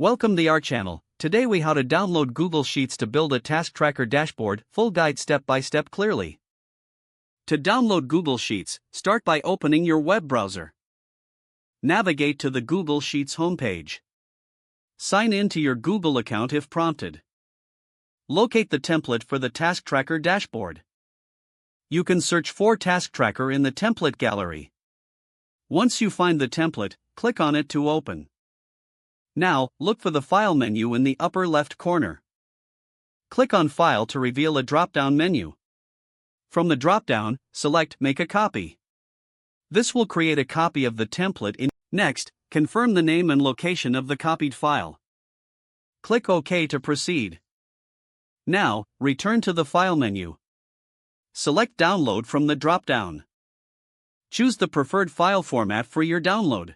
Welcome to our channel. Today we how to download Google Sheets to build a task tracker dashboard, full guide step by step clearly. To download Google Sheets, start by opening your web browser. Navigate to the Google Sheets homepage. Sign in to your Google account if prompted. Locate the template for the task tracker dashboard. You can search for task tracker in the template gallery. Once you find the template, click on it to open. Now, look for the File menu in the upper left corner. Click on File to reveal a drop-down menu. From the drop-down, select Make a Copy. This will create a copy of the template. Next, confirm the name and location of the copied file. Click OK to proceed. Now, return to the File menu. Select Download from the drop-down. Choose the preferred file format for your download.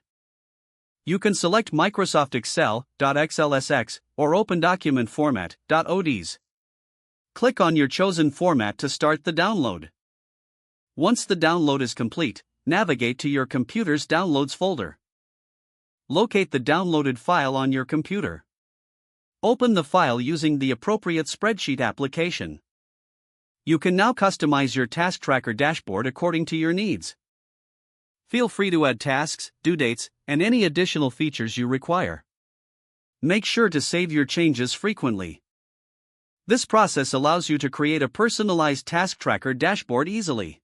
You can select Microsoft Excel, .xlsx, or Open Document Format, .ods. Click on your chosen format to start the download. Once the download is complete, navigate to your computer's Downloads folder. Locate the downloaded file on your computer. Open the file using the appropriate spreadsheet application. You can now customize your task tracker dashboard according to your needs. Feel free to add tasks, due dates, and any additional features you require. Make sure to save your changes frequently. This process allows you to create a personalized task tracker dashboard easily.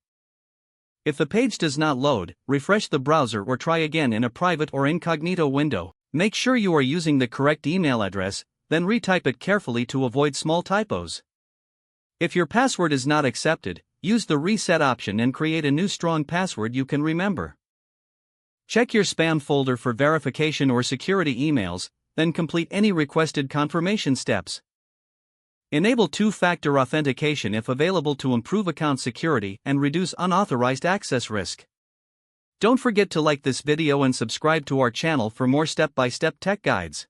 If the page does not load, refresh the browser or try again in a private or incognito window. Make sure you are using the correct email address, then retype it carefully to avoid small typos. If your password is not accepted, use the reset option and create a new strong password you can remember. Check your spam folder for verification or security emails, then complete any requested confirmation steps. Enable two-factor authentication if available to improve account security and reduce unauthorized access risk. Don't forget to like this video and subscribe to our channel for more step-by-step tech guides.